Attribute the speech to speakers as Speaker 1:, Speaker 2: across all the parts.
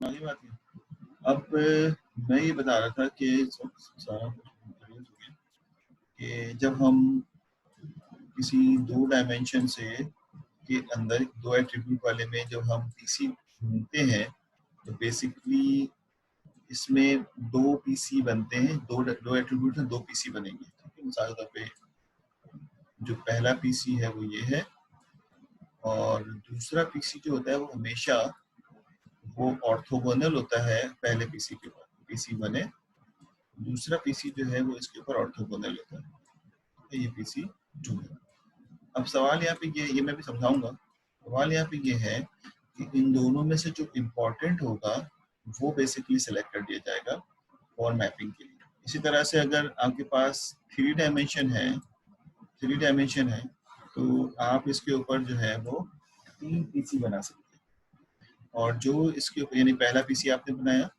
Speaker 1: आगे बात है। अब मैं ये बता रहा था कि सारा कुछ हो गया कि जब हम किसी 2 डायमेंशन से के अंदर 2 एट्रीब्यूट वाले में जब हम पीसी ढूंढते हैं तो बेसिकली इसमें 2 पीसी बनते हैं, दो एट्रीब्यूट हैं, 2 पीसी बनेंगे। ठीक है, मिसाल के तौर पे जो पहला पीसी है वो ये है और दूसरा पीसी जो होता है वो हमेशा वो ऑर्थोगोनल होता है पहले पीसी के ऊपर। पीसी बने दूसरा पीसी जो है वो इसके ऊपर ऑर्थोगोनल होता है, ये पीसी 2 है। अब सवाल यहाँ पे ये मैं भी समझाऊंगा। सवाल यहाँ पे ये है कि इन दोनों में से जो इम्पोर्टेंट होगा वो बेसिकली सेलेक्ट कर दिया जाएगा फॉर मैपिंग के लिए। इसी तरह से अगर आपके पास 3 डायमेंशन है तो आप इसके ऊपर जो है वो 3 पीसी बना सकते हैं और जो इसके ऊपर यानी पहला पीसी आपने बनाया,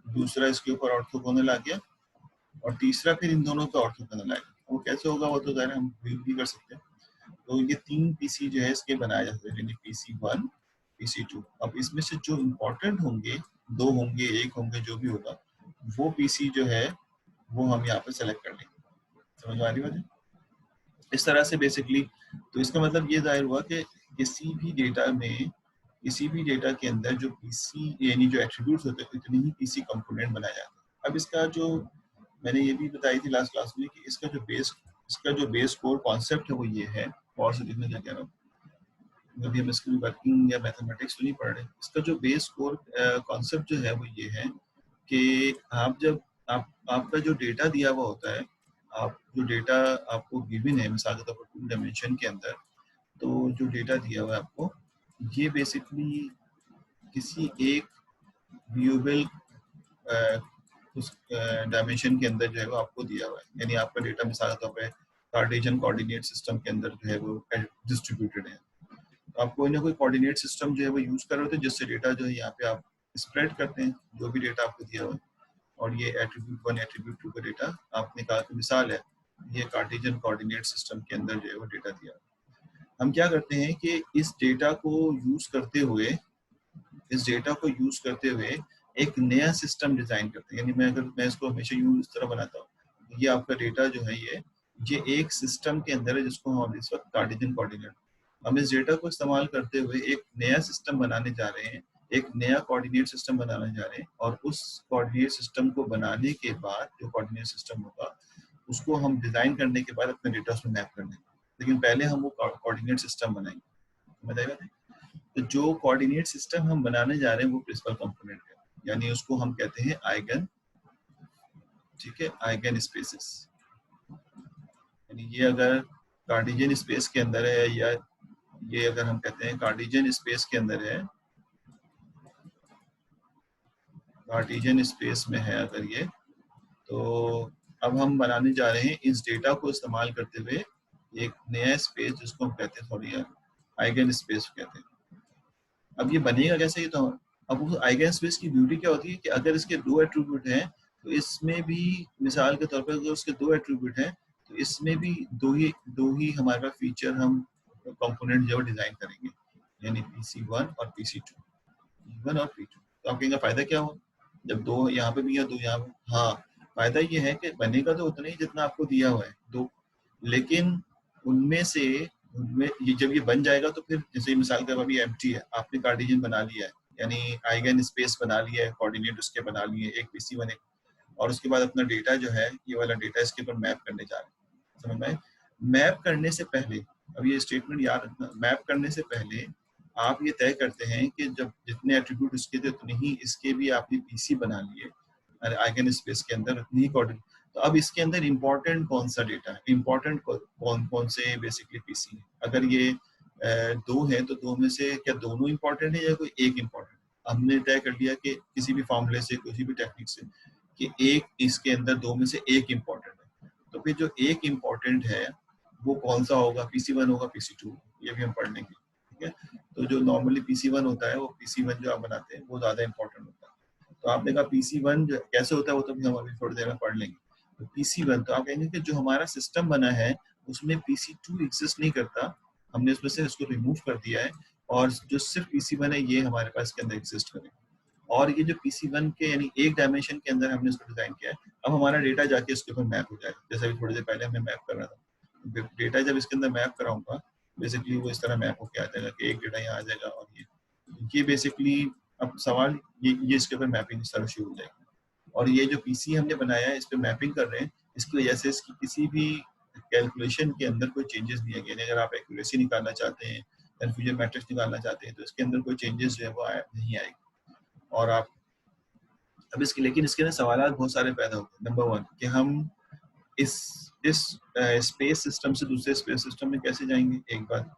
Speaker 1: दूसरा इसके ऊपर ऑर्थोगोनल आ गया और तीसरा फिर इन दोनों पे ऑर्थोगोनल आएगा। वो कैसे होगा वो तो ज़ाहिर हम भी कर सकते हैं। तो ये 3 पीसी जो है इसके बनाए जाते हैं, यानी PC1 PC2। अब इसमें से जो इम्पोर्टेंट होंगे, 2 होंगे, 1 होंगे, जो भी होगा वो पीसी जो है वो हम यहाँ पे सेलेक्ट कर लेंगे। समझ में आ रही बात है? इस तरह से बेसिकली तो इसका मतलब ये जाहिर हुआ कि किसी भी डेटा के अंदर जो पीसी यानी जो एट्रीब्यूट्स होते हैं इतने ही पीसी कंपोनेंट बनाए जाते हैं। अब इसका जो मैंने ये भी बताई थी लास्ट क्लास में कि इसका जो बेस कोर कॉन्सेप्ट है वो ये है। और से देखने क्या कह रहा हूँ, अभी हम इसकी वर्किंग या मैथमेटिक्स तो नहीं पढ़ रहे। इसका जो बेस कोर कॉन्सेप्ट जो है वो ये है कि आप जब आपका जो डेटा दिया हुआ होता है, आप जो डेटा आपको गिवन है मिसाल के तौर पर 2 डायमेंशन के अंदर, तो जो डेटा दिया हुआ है आपको ये बेसिकली किसी एक व्यूएबल उस डायमेंशन के अंदर जो है वो आपको दिया हुआ है। यानी आपका डेटा मिसाल के तौर पर कार्टेशियन कोऑर्डिनेट सिस्टम के अंदर जो है वो डिस्ट्रीब्यूटेड है। आप कोई ना कोई कोऑर्डिनेट सिस्टम जो है वो यूज कर रहे होते हैं जिससे डेटा जो है यहाँ पे आप स्प्रेड करते हैं जो भी डेटा आपको दिया हुआ है। और ये एट्रीब्यूट 1 एट्रीब्यूट 2 का डेटा आपने कहा कि मिसाल है ये कार्टेशियन कोऑर्डिनेट सिस्टम के अंदर जो है वो डेटा दिया। हम क्या करते हैं कि इस डेटा को यूज करते हुए एक नया सिस्टम डिजाइन करते हैं। यानी मैं इसको हमेशा यूज इस तरह बनाता हूँ, ये आपका डेटा जो है ये एक सिस्टम के अंदर है जिसको हम इस वक्त कार्टेशियन कोऑर्डिनेट, हम इस डेटा को इस्तेमाल करते हुए एक नया सिस्टम बनाने जा रहे हैं, एक नया कोऑर्डिनेट सिस्टम बनाने जा रहे हैं। और उस कोऑर्डिनेट सिस्टम को बनाने के बाद जो कोऑर्डिनेट सिस्टम होगा उसको हम डिजाइन करने के बाद अपने डेटा उसमें मैप कर देंगे। लेकिन पहले हम वो कोऑर्डिनेट सिस्टम बनाएंगे, समझ आएगा? तो जो कोऑर्डिनेट सिस्टम हम बनाने जा रहे हैं वो प्रिंसिपल कंपोनेंट है, यानी उसको हम कहते हैं आइगन। ठीक है, आइगन स्पेसेस। यानी ये अगर कार्टेशियन स्पेस के अंदर है या ये अगर हम कहते हैं कार्टेशियन स्पेस के अंदर है, कार्टेशियन स्पेस में है अगर ये, तो अब हम बनाने जा रहे हैं इस डेटा को इस्तेमाल करते हुए एक नया स्पेस जिसको हम कहते हैं सॉरी आइगन स्पेस कहते हैं। अब ये बनेगा कैसे? ये तो अब उस आइगन स्पेस की ब्यूटी क्या होती है कि अगर इसके 2 एट्रीब्यूट हैं तो इसमें भी मिसाल के तौर पर अगर उसके 2 एट्रीब्यूट हैं तो इसमें भी दो ही हमारे पास फीचर हम कंपोनेंट जो डिजाइन करेंगे, यानी PC1 और PC2, P1 और P2। तो आप कहेंगे फायदा क्या हो जब 2 यहाँ पे भी है 2 यहाँ पे? हाँ, फायदा ये है कि बनेगा तो उतना ही जितना आपको दिया हुआ है 2, लेकिन उनमें ये जब ये बन जाएगा तो फिर जैसे मिसाल का अभी एम्प्टी है, आपने कार्टेशियन बना लिया है यानी आइगन स्पेस बना लिया है, कोऑर्डिनेट उसके बना लिए एक PC1 एक, और उसके बाद अपना डेटा जो है ये वाला डेटा इसके ऊपर मैप करने जा रहे हैं। समझ में? मैप करने से पहले, अब ये स्टेटमेंट याद रखना, मैप करने से पहले आप ये तय करते हैं कि जब जितने एट्रीब्यूट उसके थे उतने ही इसके भी आपने पीसी बना लिए आइगन स्पेस के अंदर, उतनी ही कोऑर्डिनेट। तो अब इसके अंदर इम्पोर्टेंट कौन सा डेटा है, इम्पोर्टेंट कौन से बेसिकली पीसी है? अगर ये 2 है तो 2 में से क्या दोनों इम्पोर्टेंट है या कोई एक इम्पोर्टेंट? हमने तय कर लिया कि किसी भी फॉर्मूले से किसी भी टेक्निक से कि एक इसके अंदर 2 में से एक इम्पोर्टेंट है, तो फिर जो एक इम्पोर्टेंट है वो कौन सा होगा? PC1 होगा, PC2, ये भी हम पढ़ लेंगे। ठीक है, तो जो नॉर्मली PC1 होता है वो PC1 जो आप बनाते हैं वो ज्यादा इम्पोर्टेंट होता है। तो आपने कहा PC1 कैसे होता है वो तो भी हम अभी थोड़ी देर में पढ़ लेंगे। तो PC1 तो आप कहेंगे कि जो हमारा सिस्टम बना है उसमें PC2 एग्जिस्ट नहीं करता, हमने उसमें से इसको रिमूव कर दिया है और जो सिर्फ PC1 है ये हमारे पास इसके अंदर एग्जिस्ट करेगा। और ये जो PC1 के यानी एक डायमेंशन के अंदर हमने इसको डिजाइन किया है, अब हमारा डेटा जाके इसके ऊपर मैप हो जाएगा। जैसे अभी थोड़ी देर पहले हमने मैप कर रहा था, डेटा जब इसके अंदर मैप कराऊंगा बेसिकली वो इस तरह मैप होके आ जाएगा कि एक डेटा यहाँ आ जाएगा और ये बेसिकली अब सवाल ये इसके ऊपर मैपिंग इस तरह शुरू हो जाएगी। और ये जो PC हमने बनाया है इस पर मैपिंग कर रहे हैं, इसकी वजह से इसकी किसी भी कैलकुलेशन के अंदर कोई चेंजेस नहीं आएंगे। अगर आप एक्यूरेसी निकालना चाहते हैं, कन्फ्यूजन मैट्रिक्स निकालना चाहते हैं, तो इसके अंदर कोई चेंजेस जो है वो नहीं आएगी। और आप अब इसके लेकिन इसके ना सवाल बहुत सारे पैदा होते हैं। नंबर 1 कि हम इस स्पेस सिस्टम से दूसरे स्पेस सिस्टम में कैसे जाएंगे, एक बात।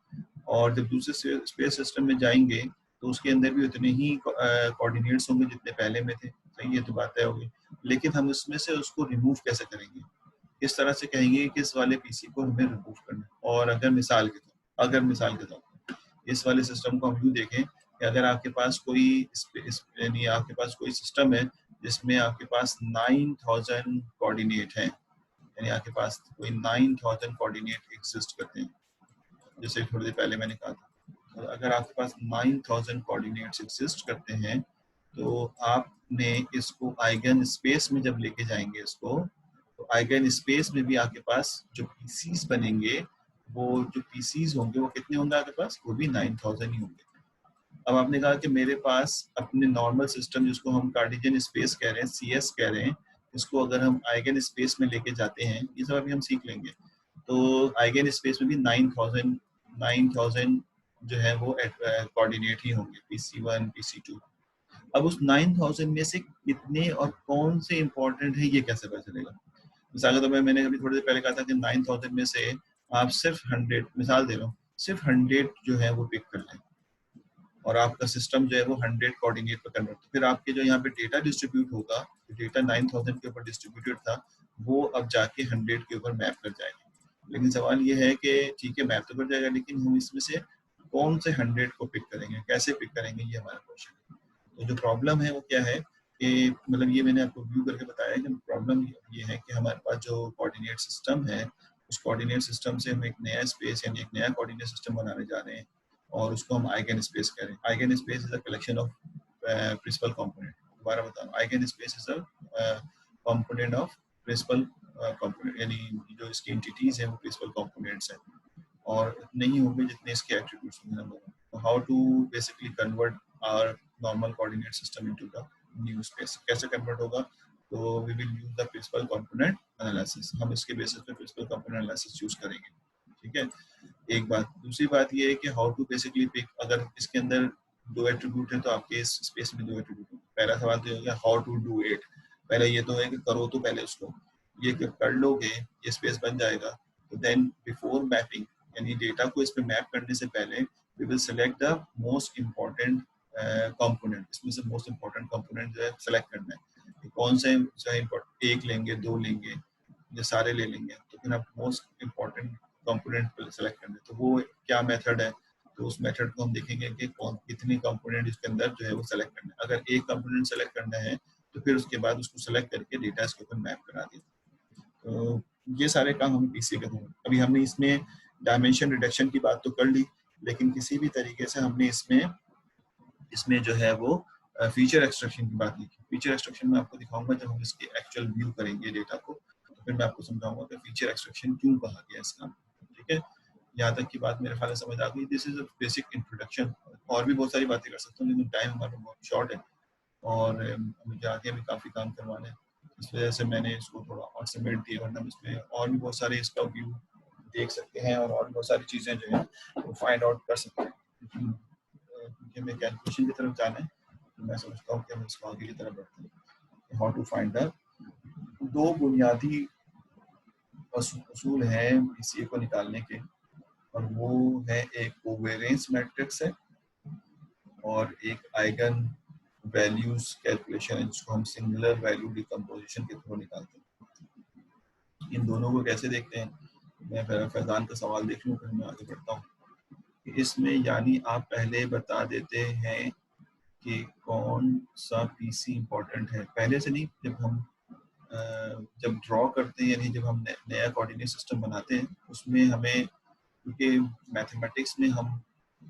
Speaker 1: और जब दूसरे स्पेस सिस्टम में जाएंगे तो उसके अंदर भी उतने ही कोऑर्डिनेट्स होंगे जितने पहले में थे, सही है, तो बात तय होगी। लेकिन हम उसमें से उसको रिमूव कैसे करेंगे, इस तरह से कहेंगे कि इस वाले PC को हमें रिमूव करना है। और अगर मिसाल के तौर इस वाले सिस्टम को हम यूँ देखें कि अगर आपके पास कोई यानी आपके पास कोई सिस्टम है जिसमें आपके पास 9000 कोऑर्डिनेट हैं, यानी आपके पास कोई 9000 कोऑर्डिनेट एग्जिस्ट करते हैं, जैसे थोड़ी देर पहले मैंने कहा था। तो अगर आपके पास 9000 कोऑर्डिनेट्स एग्जिस्ट करते हैं तो आपने इसको आइगन स्पेस में जब लेके जाएंगे इसको, तो आइगन स्पेस में भी आपके पास जो PCs बनेंगे, वो जो PCs होंगे वो कितने होंगे आपके पास, वो भी 9000 ही होंगे। अब आपने कहा कि मेरे पास अपने नॉर्मल सिस्टम जिसको हम कार्टेशियन स्पेस कह रहे हैं, CS कह रहे हैं, इसको अगर हम आइगन स्पेस में लेके जाते हैं, ये सब अभी हम सीख लेंगे। तो आइगन स्पेस में भी 9000 जो है वो कोऑर्डिनेट ही होंगे, PC1 PC2। अब उस 9000 में से कितने और कौन से इंपॉर्टेंट है ये कैसे पता चलेगा। मिसाल के तौर पर मैंने अभी थोड़ी देर पहले कहा था कि 9000 में से आप सिर्फ 100, मिसाल दे रहा हूँ, सिर्फ 100 जो है वो पिक कर लें और आपका सिस्टम जो है वो 100 कोऑर्डिनेट पर कन्वर्ट, तो फिर आपके जो यहाँ पे डेटा डिस्ट्रीब्यूट होगा, डेटा 9000 के ऊपर डिस्ट्रीब्यूटेड था, वो अब जाके 100 के ऊपर मैप कर जाएगा। लेकिन सवाल ये है कि ठीक है मैप तो कर जाएगा, लेकिन हम इसमें से कौन से 100 को पिक करेंगे, कैसे पिक करेंगे, ये हमारा क्वेश्चन है। तो जो प्रॉब्लम है वो क्या है कि मतलब ये मैंने आपको व्यू करके बताया कि प्रॉब्लम ये है कि हमारे पास जो कोऑर्डिनेट सिस्टम है, उस कोऑर्डिनेट सिस्टम से हम एक नया स्पेस यानी एक नया कोऑर्डिनेट सिस्टम बनाने जा रहे हैं और उसको हम आइगन स्पेस कह रहे हैं। Eigen space is a collection of principal component. दोबारा बताऊं, eigen space is a component of principal component, यानी जो इसकी एंटिटीज हैं वो प्रिंसिपल कंपोनेंट्स हैं और नहीं होंगे जितने इसके एट्रीब्यूट्स होंगे। Number 1, how to basically convert our normal coordinate system into the new space, कैसे कन्वर्ट होगा, तो we will use the principal component analysis, हम इसके बेसिस पे प्रिंसिपल कंपोनेंट एनालिसिस यूज करेंगे, ठीक है। एक बात, दूसरी बात ये है कि हाउ टू बेसिकली पिक, अगर इसके अंदर 2 एट्रीब्यूट है तो आपके इस स्पेस में 2 एट्रीब्यूट है। पहला सवाल तो ये हो गया हाउ टू डू इट, पहले ये तो है कि करो तो पहले उसको, ये कर लोगे ये स्पेस बन जाएगा। तो देन बिफोर मैपिंग, यानी डेटा को इस पे मैप करने से पहले we will select the most important component, इसमें से मोस्ट इम्पॉर्टेंट कंपोनेंट जो है सेलेक्ट करना है, कौन से जो है इम्पोर्टेंट, एक लेंगे, 2 लेंगे या सारे ले लेंगे, तो फिर आप मोस्ट इम्पॉर्टेंट कंपोनेंट सेलेक्ट करना है। तो वो क्या मेथड है, तो उस मेथड को हम देखेंगे कि कौन कितने कंपोनेंट इसके अंदर जो है वो सेलेक्ट करना है। अगर एक कंपोनेंट सेलेक्ट करना है तो फिर उसके बाद उसको सेलेक्ट करके डेटा इसके ऊपर मैप करा दिया। तो ये सारे काम हम PC के होंगे। अभी हमने इसमें डायमेंशन रिडक्शन की बात तो कर ली, लेकिन किसी भी तरीके से हमने इसमें जो है वो फीचर एक्सट्रैक्शन की बात लिखी। फीचर एक्सट्रैक्शन में आपको दिखाऊंगा जब हम इसके एक्चुअल व्यू करेंगे डेटा को, तो फिर मैं आपको समझाऊंगा कि फीचर एक्सट्रैक्शन क्यों कहा गया इसका, ठीक है। यहाँ तक की बात मेरे ख्याल से समझ आ गई। This is a basic introduction. और भी बहुत सारी बातें कर सकता हूँ लेकिन टाइम हमारा बहुत शॉर्ट है और मुझे आगे भी काफ़ी काम करवाना है, इस वजह से मैंने इसको थोड़ा और समेट दिया, वरना इसमें और भी बहुत सारे इसका व्यू देख सकते हैं और बहुत सारी चीज़ें जो है वो फाइंड आउट कर सकते हैं। क्योंकि हमें कैलकुलेशन की तरफ जाना है तो मैं समझता हूँ कि हम इसको आगे की तरफ बढ़ते हैं। हाउ टू फाइंड द 2 बुनियादी असूल हैं PCA को निकालने के, और वो है एक कोवेरिएंस मैट्रिक्स है और एक आइगन वैल्यूज कैलकुलेशन है जिसको हम सिंगुलर वैल्यू डिकम्पोजिशन के थ्रू निकालते हैं। इन दोनों को कैसे देखते हैं, मैं फैजान का सवाल देख लूँ फिर मैं आगे बढ़ता हूँ। इसमें यानी आप पहले बता देते हैं कि कौन सा PC इम्पोर्टेंट है, पहले से नहीं, जब हम जब ड्रॉ करते हैं यानी जब हम नया कोऑर्डिनेट सिस्टम बनाते हैं उसमें हमें, क्योंकि मैथमेटिक्स में हम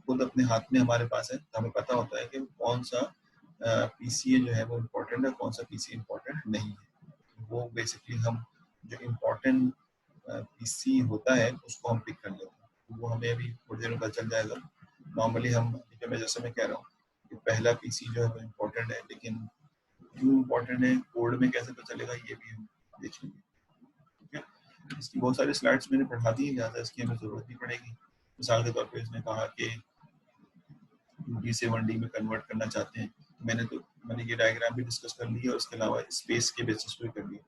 Speaker 1: खुद अपने हाथ में हमारे पास है तो हमें पता होता है कि कौन सा पीसीए जो है वो इम्पोर्टेंट है, कौन सा पीसीए इम्पोर्टेंट नहीं है। वो बेसिकली हम जो इम्पोर्टेंट पीसी होता है उसको हम पिक कर लेते हैं, वो हमें अभी थोड़ी देर में पता चल जाएगा। नॉर्मली हम जैसे मैं कह रहा हूँ कि पहला पीसी जो है वो इम्पोर्टेंट है, लेकिन क्यों इम्पोर्टेंट है, कोड में कैसे पता चलेगा, ये भी हम देखेंगे। ठीक है, इसकी बहुत सारी स्लाइड्स मैंने पढ़ा दी, ज़्यादा इसकी हमें ज़रूरत नहीं पड़ेगी। मिसाल के तौर पे इसने कहा कि 2D से 1D में कन्वर्ट करना चाहते हैं, मैंने ये डायग्राम भी डिस्कस कर ली है, और इसके अलावा स्पेस के बेसिस पे कर लिया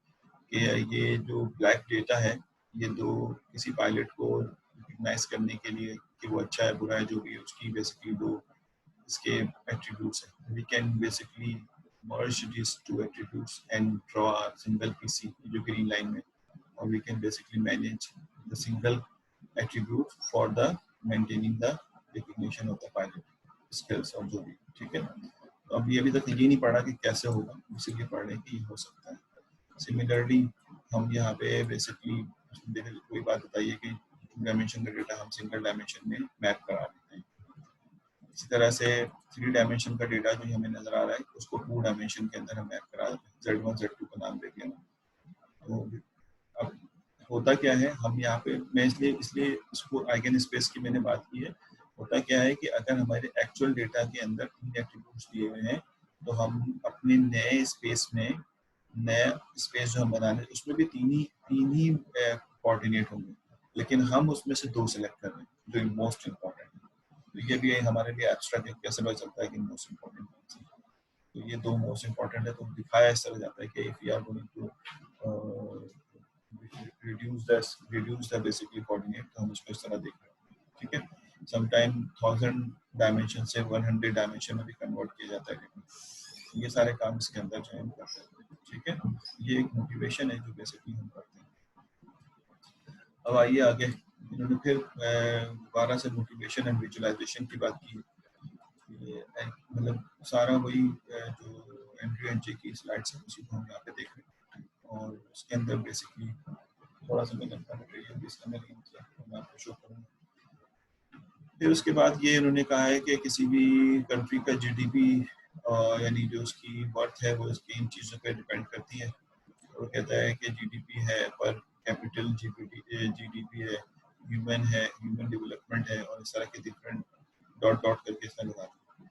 Speaker 1: कि ये जो ब्लैक डेटा है, ये दो किसी पायलट को रिकग्नाइज करने के लिए कि वो अच्छा है बुरा है जो भी है, उसकी बेसिकली दो इसके एट्रीब्यूट्स हैं। We can basically merge these two attributes and draw a single PC जो ग्रीन लाइन में, और we can basically manage the single attribute for the maintaining the recognition of the pilot skills और जो भी। ठीक है, तो अभी तक ये नहीं पढ़ा कि कैसे होगा, इसीलिए पढ़ रहे हैं कि हो सकता है। सिमिलरली हम यहाँ पे बेसिकली कोई बात बताइए कि 2 डायमेंशन का डेटा हम सिंगल डायमेंशन में मैप करा देते हैं। इसी तरह से 3 डायमेंशन का डेटा जो हमें नजर आ रहा है उसको 2 डायमेंशन के अंदर हम मैप करा देते हैं, Z1 Z2 का नाम दे दिया। तो अब होता क्या है, हम यहाँ पे मैं इसलिए इसको आइगन स्पेस की मैंने बात की है। होता क्या है कि अगर हमारे एक्चुअल डेटा के अंदर 3 एट्रीब्यूट्स दिए हुए हैं, तो हम अपने नए स्पेस में नया स्पेस जो हम बनाने उसमें भी तीन ही कोऑर्डिनेट होंगे, लेकिन हम उसमें से 2 सेलेक्ट कर रहे हैं जो मोस्ट इम्पोर्टेंट है। तो ये भी हमारे लिए एब्स्ट्रैक्ट कैसे पता चलता है कि मोस्ट इम्पोर्टेंट कौन सा है। तो ये 2 मोस्ट इम्पोर्टेंट है, तो दिखाया इस तरह जाता है कि if you are going to reduce the basically coordinate, तो हम इसको इस तरह देख रहे हैं। ठीक है, समटाइम 1000 डायमेंशन से 100 डायमेंशन में भी कन्वर्ट किया जाता है, ये सारे काम इसके अंदर जो है हम करते हैं। ठीक है, ये एक मोटिवेशन है जो बेसिकली हम करते हैं। अब आइए आगे, इन्होंने फिर दोबारा से मोटिवेशन एंड विजुअलाइजेशन की बात की। मतलब सारा वही जो एंट्री एंड की स्लाइड्स है उसी को हम यहाँ पे देख रहे हैं, और उसके अंदर बेसिकली थोड़ा सा मैंने अपना मटेरियल भी इसका मैं आपको शो करूँगा। फिर उसके बाद ये इन्होंने कहा है कि किसी भी कंट्री का जीडीपी यानी जो उसकी वर्थ है वो इसकी इन चीज़ों पर डिपेंड करती है। वो कहता है कि जीडीपी है पर कैपिटल, जीडीपी है, ह्यूमन डेवलपमेंट है, और इस तरह के डिफरेंट डॉट डॉट करके इसमें लगाते हैं।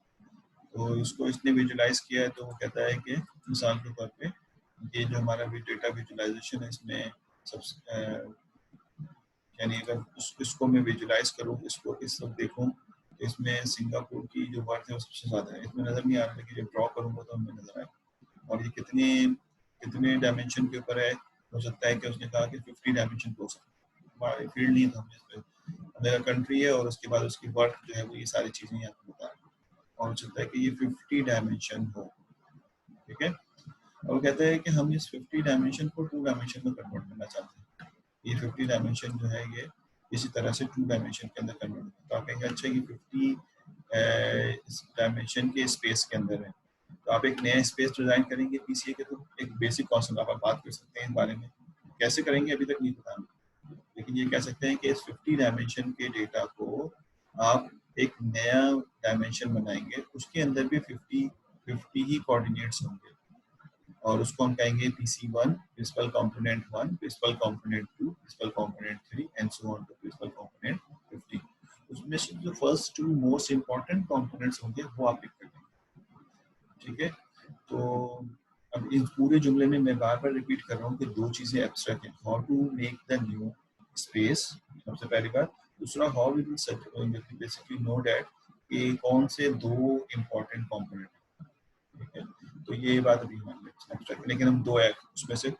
Speaker 1: तो इसको इसने विजुलाइज किया है, तो वो कहता है कि मिसाल के तौर पे ये जो हमारा डेटा विजुलाइजेशन है, इसमें सबसे यानी अगर इसको मैं विजुलाइज करूँ, इसको इस सब देखूँ, तो इसमें सिंगापुर की जो वर्थ है वो सबसे ज़्यादा है। इसमें नज़र नहीं आ रहा, लेकिन जब ड्रॉ करूँगा तो हमें नज़र आएगा। और ये कितने डायमेंशन के ऊपर है, हो सकता है कि उसने कहा कि 50 डायमेंशन हो सकता है, हमारी फील्ड नहीं था हमें इस पर। मेरा कंट्री है और उसके बाद उसकी वर्थ जो है वो ये सारी चीज़ें यहाँ पर बता रही है, और हो सकता है कि ये 50 डायमेंशन हो। ठीक है, और कहते हैं कि हम इस 50 डायमेंशन को 2 डायमेंशन में कन्वर्ट करना चाहते हैं। ये 50 डायमेंशन जो है ये इसी तरह से 2 डायमेंशन के अंदर कन्वर्ट होता है। तो आप कहेंगे अच्छा कि 50 इस डायमेंशन के स्पेस के अंदर है, तो आप एक नया स्पेस डिजाइन करेंगे पीसीए के, तो एक बेसिक कॉन्सेप्ट आप बात कर सकते हैं इस बारे में। कैसे करेंगे अभी तक नहीं पता, लेकिन ये कह सकते हैं कि इस 50 डायमेंशन के डेटा को आप एक नया डायमेंशन बनाएंगे, उसके अंदर भी 50 ही कोऑर्डिनेट्स होंगे, और उसको हम कहेंगे PC1, principal component 1, principal component 2, principal component 3 and so on to principal component 50। उसमें से जो फर्स्ट 2 मोस्ट इंपॉर्टेंट कंपोनेंट्स होंगे वो आप पिक कर लेंगे। ठीक है, तो अब इस पूरे जुमले में मैं बार बार रिपीट कर रहा हूँ कि 2 चीजें एब्स्ट्रैक्ट हैं। How to make the new space, सबसे पहली बात। दूसरा, how we will basically know that कि कौन से 2 इंपॉर्टेंट कंपोनेंट। ठीक है, तो ये बात अभी मान लें, लेकिन हम 2 है उसमें से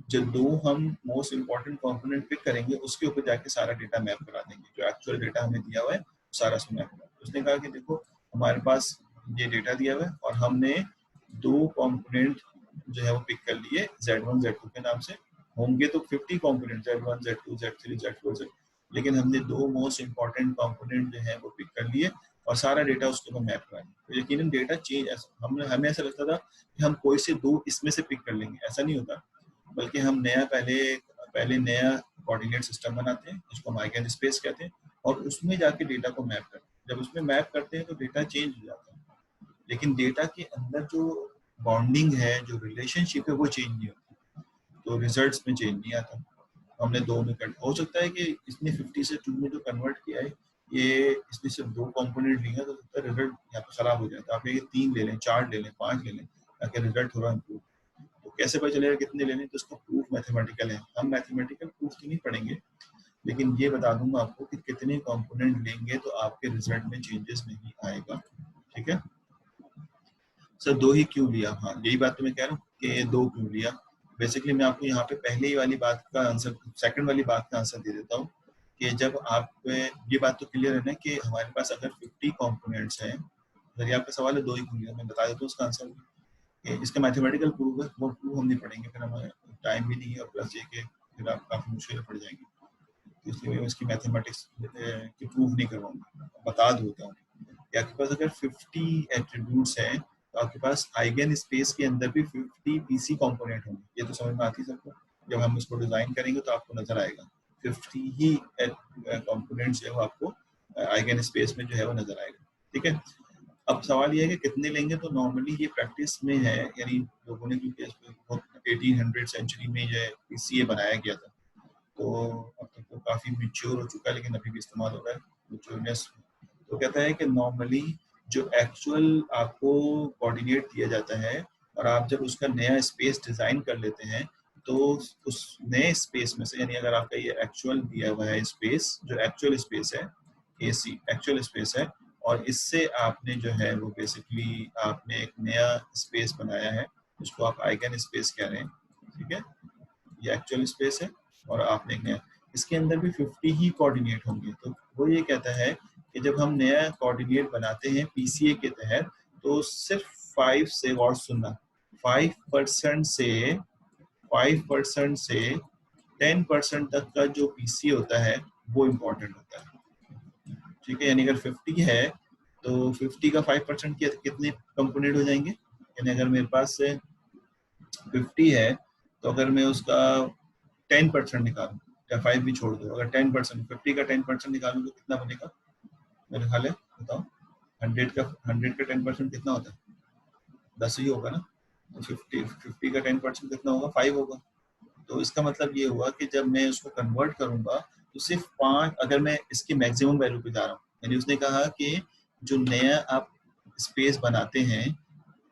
Speaker 1: जो 2 हम मोस्ट इंपॉर्टेंट कंपोनेंट पिक करेंगे, उसके ऊपर जाके सारा डेटा मैप करा देंगे। जो एक्चुअल डेटा हमें दिया हुआ है सारा उसमें मैप करा। उसने कहा कि देखो हमारे पास ये डेटा दिया हुआ है और हमने 2 कंपोनेंट जो है वो पिक कर लिए Z1 Z2 के नाम से। होंगे तो 50 component Z1 Z2 Z3 Z4 लेकिन हमने 2 मोस्ट इंपॉर्टेंट कंपोनेंट जो है वो पिक कर लिए और सारा डेटा उसके ऊपर मैप करा दिया। तो यकीनन डेटा चेंज, हमें ऐसा लगता था कि हम कोई से 2 इसमें से पिक कर लेंगे, ऐसा नहीं होता, बल्कि हम पहले नया कोऑर्डिनेट सिस्टम बनाते हैं जिसको हम आइगन स्पेस कहते हैं, और उसमें जाके डेटा को मैप करते हैं। जब उसमें मैप करते हैं तो डेटा चेंज हो जाता है। लेकिन डेटा के अंदर जो बॉन्डिंग है, जो रिलेशनशिप है, वो चेंज नहीं होती, तो रिजल्ट्स में चेंज नहीं आता। हमने 2 में कट, हो सकता है कि इसने 50 से 2 में जो कन्वर्ट किया है, ये इसने सिर्फ 2 कंपोनेंट लिए हैं, तो सकता है रिजल्ट यहाँ पे खराब हो जाए। तो आप ये 3 ले लें, 4 ले लें, 5 ले लें, ताकि रिजल्ट थोड़ा इम्प्रूव। तो कैसे पता चलेगा कितने लेने, तो उसका प्रूफ मैथमेटिकल है। हम मैथमेटिकल प्रूफ तो नहीं पढ़ेंगे, लेकिन ये बता दूंगा आपको कि कितने कंपोनेंट लेंगे तो आपके रिजल्ट में चेंजेस नहीं आएगा। ठीक है सर, 2 ही क्यों लिया? हाँ, यही बात तो मैं कह रहा हूँ कि 2 क्यों लिया। बेसिकली मैं आपको यहाँ पे पहले ही वाली बात का आंसर, सेकंड वाली बात का आंसर दे देता हूँ कि जब आप, ये बात तो क्लियर है ना कि हमारे पास अगर 50 कंपोनेंट्स हैं, अगर ये आपका सवाल है 2 ही क्यों लिया, मैं बता देता हूँ उसका आंसर भी। इसका मैथमेटिकल प्रूफ है, वो प्रूफ हम नहीं पढ़ेंगे, फिर हमें टाइम भी नहीं है, और प्लस ये कि फिर आप काफ़ी मुश्किल पड़ जाएंगी, तो इसलिए मैं इसकी मैथमेटिक्स की प्रूफ नहीं करवाऊंगा, बता देता हूँ कि आपके पास अगर 50 एट्रीब्यूट्स हैं, तो आपके पास आइगन स्पेस के अंदर भी 50 पीसी कंपोनेंट होंगे। ये तो समझ में आती है सबको, जब हम इसको डिजाइन करेंगे तो आपको नजर आएगा 50 ही कंपोनेंट्स है वो आपको आइगन स्पेस में जो है वो नजर आएगा। ठीक है, अब सवाल ये है कि कितने लेंगे। तो नॉर्मली ये प्रैक्टिस में है, यानी लोगों ने, क्योंकि 1800 सेंचुरी में जो है पीसीए बनाया गया था, तो अब तक तो काफी मिच्योर हो चुका है, लेकिन अभी भी इस्तेमाल हो रहा है मिच्योरनेस। तो कहता है कि नॉर्मली जो एक्चुअल आपको कोऑर्डिनेट दिया जाता है, और आप जब उसका नया स्पेस डिजाइन कर लेते हैं, तो उस नए स्पेस में से, यानी अगर आपका ये एक्चुअल दिया हुआ है स्पेस, जो एक्चुअल स्पेस है, एसी एक्चुअल स्पेस है, और इससे आपने जो है वो बेसिकली आपने एक नया स्पेस बनाया है, उसको आप आइगन स्पेस कह रहे हैं। ठीक है, ये एक्चुअल स्पेस है, और आपने एक नया, इसके अंदर भी 50 ही कोऑर्डिनेट होंगे। तो वो ये कहता है कि जब हम नया कोऑर्डिनेट बनाते हैं पीसीए के तहत, तो सिर्फ 5 से, और सुनना, 5% से 5% से 10% तक का जो पीसीए होता है वो इम्पोर्टेंट होता है। ठीक है, यानी अगर 50 है तो 50 का 5% कितने कंपोनेंट हो जाएंगे, यानी अगर मेरे पास से 50 है, तो अगर मैं उसका 10% निकालूं, या 5 भी छोड़ दो, अगर 10%, 50 का 10% निकालूं तो कितना बनेगा मेरे ख्याल है, बताओ? 100 का 10% कितना होता है? 10 ही होगा ना। तो 50 का 10% कितना होगा? 5 होगा। तो इसका मतलब ये हुआ कि जब मैं उसको कन्वर्ट करूंगा, तो सिर्फ 5, अगर मैं इसकी मैक्सिमम वैल्यू पे जा रहा हूँ, यानी उसने कहा कि जो नया आप स्पेस बनाते हैं,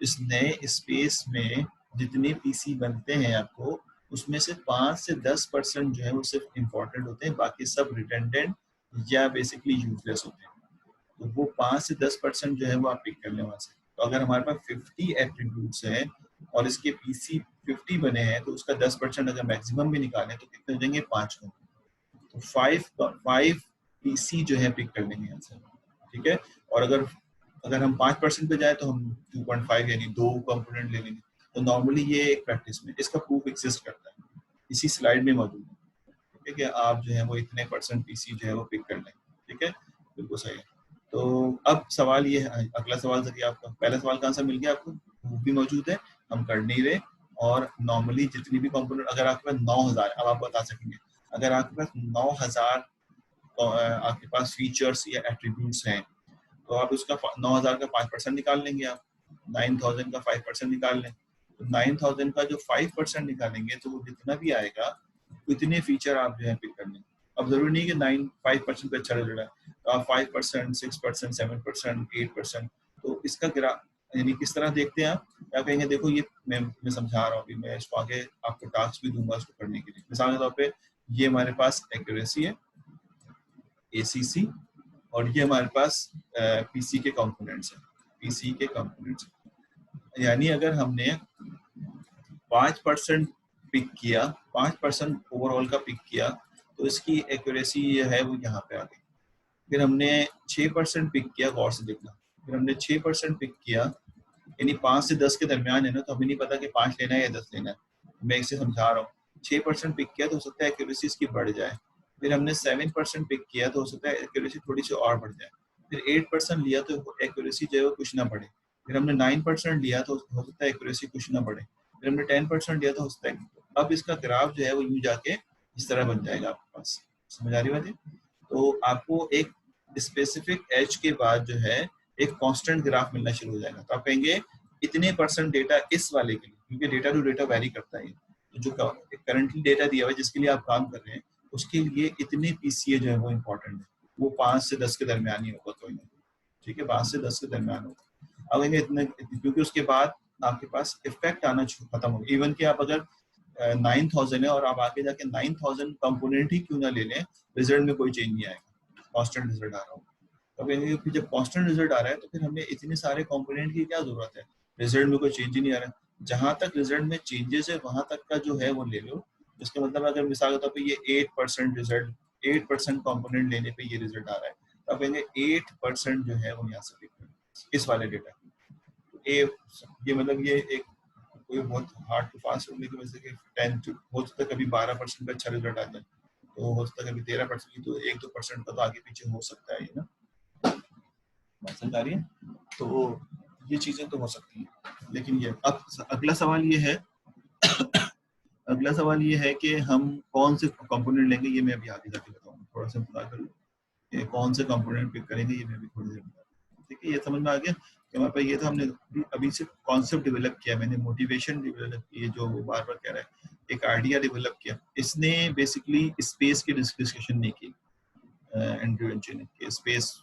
Speaker 1: इस नए स्पेस में जितने पीसी बनते हैं आपको, उसमें से 5 से 10% जो है वो सिर्फ इम्पोर्टेंट होते हैं, बाकी सब रिटेंडेंट या बेसिकली यूजलेस होते हैं। तो वो 5 से 10% जो है वो आप पिक कर लें वहां से। तो अगर हमारे पास 50 एट्रीब्यूट्स हैं और इसके पीसी 50 बने हैं, तो उसका 10% अगर मैक्सिमम भी निकालें तो कितने हो जाएंगे? 5 को। तो 5 पीसी जो है पिक कर लेंगे यहाँ से। ठीक है, और अगर अगर हम 5% पे जाए तो हम 2.5 यानी 2 कंपोनेंट ले लेंगे। तो नॉर्मली ये एक प्रैक्टिस में इसका प्रूफ एग्जिस्ट करता है, इसी स्लाइड में मौजूद है। ठीक है, कि आप जो है वो इतने % पीसी जो है वो पिक कर लेंगे। ठीक है, बिल्कुल सही है। तो अब सवाल ये है, अगला सवाल सर, आपका पहला सवाल का आंसर मिल गया आपको, वो भी मौजूद है, हम कर नहीं रहे। और नॉर्मली जितनी भी कंपोनेंट, अगर आपके पास 9000, अब आप बता सकेंगे, अगर आपके पास 9000 आपके पास फीचर्स या एट्रीब्यूट्स हैं, तो आप उसका 9000 का 5% निकाल लेंगे, आप 9000 का 5% निकाल लें। तो 9000 का जो 5% निकालेंगे, तो वो जितना भी आएगा उतने फीचर आप जो है पिक कर लेंगे। अब जरूरी नहीं कि 5% पे अच्छा रिजल्ट है, तो आप 5%, 6%, 7%, 8%, तो इसका ग्राफ यानी किस तरह देखते हैं आप कहेंगे देखो ये मैं समझा रहा हूँ, अभी मैं इसको आगे आपको टास्क भी दूंगा इसको करने के लिए। मिसाल के तौर पे ये हमारे पास एक्यूरेसी है, एसीसी, और ये हमारे पास पीसी के कंपोनेंट्स हैं, पीसी के कंपोनेंट्स। यानी अगर हमने 5% पिक किया, 5% ओवरऑल का पिक किया, तो इसकी एक्यूरेसी ये है वो यहाँ पे आ गई। फिर हमने 6% पिक किया, गौर से देखना, फिर हमने 6% पिक किया, यानी 5 से 10 के दरमियान है ना, तो हमें नहीं पता कि 5 लेना है या 10 लेना है, मैं इसे समझा रहा हूँ। 6% पिक किया तो हो सकता है एक्यूरेसी इसकी बढ़ जाए। फिर हमने 7% पिक किया तो हो सकता है एक्यूरेसी थोड़ी सी और बढ़ जाए। फिर 8% लिया तो एक्यूरेसी जो है वो कुछ ना बढ़े। फिर हमने 9% लिया तो हो सकता है एक्यूरेसी कुछ ना बढ़े। फिर हमने 10% लिया तो हो सकता है, अब इसका ग्राफ जो है वो यूं जाके इस तरह बन जाएगा आपके पास। समझ आ रही बात है? तो आपको एक स्पेसिफिक एज के बाद जो है एक कांस्टेंट ग्राफ मिलना शुरू हो जाएगा। तो आप कहेंगे इतने % डेटा इस वाले के लिए, क्योंकि डेटा टू डेटा वैरी करता है। तो जो करंटली डेटा दिया हुआ है जिसके लिए आप काम कर रहे हैं, उसके लिए इतने PCA जो है वो इम्पोर्टेंट है। वो 5 से 10 के दरमियान ही होगा कोई नहीं, ठीक है, 5 से 10 के दरमियान होगा। अब इतने, क्योंकि उसके बाद आपके पास इफेक्ट आना खत्म हो गया। इवन कि आप अगर 9000 है और आप आगे जाके 9000 कंपोनेंट ही क्यों ना ले लें, रिजल्ट में कोई चेंज नहीं आएगा, कांस्टेंट रिजल्ट आ रहा होगा। तो जब कांस्टेंट रिजल्ट आ रहा है तो फिर हमें इतने सारे कंपोनेंट की क्या जरूरत है, रिजल्ट में कोई चेंज ही नहीं आ रहा है। जहां तक रिजल्ट में चेंजेस है वहां तक का जो है वो ले लो। इसका मतलब अगर मिसाल के तौर पर ये 8% रिजल्ट, 8% कंपोनेंट लेने पे ये रिजल्ट आ रहा है, तो आप कहेंगे 8% जो है वो यहाँ से लिख इस वाले डेटा। ये मतलब ये एक कोई बहुत हार्ड टू फास्ट होने की वजह से 10 हो सकता है कभी 12% का अच्छा रिजल्ट आ जाए, तो हो सकता है कभी 13% की, तो 1-2% का तो आगे पीछे हो सकता है, ये ना समझ आ रही है। तो ये चीजें तो हो सकती हैं, लेकिन ये अब अगला सवाल ये है अगला सवाल ये है कि हम कौन से कंपोनेंट लेंगे, ये मैं अभी आगे जाके बताऊंगा। थोड़ा सा इंतजार कर लो, कौन से कंपोनेंट पिक करेंगे ये मैं भी थोड़ी देर बताऊंगा। ठीक है, ये समझ में आ गया कि हमारे पास ये तो हमने अभी सिर्फ कॉन्सेप्ट डेवलप किया, मैंने मोटिवेशन डेवलप की, जो वो बार बार कह रहा है, एक आइडिया डेवलप किया। इसने बेसिकली स्पेस की डिस्कशन नहीं की। एंड्रयू एंचे ने स्पेस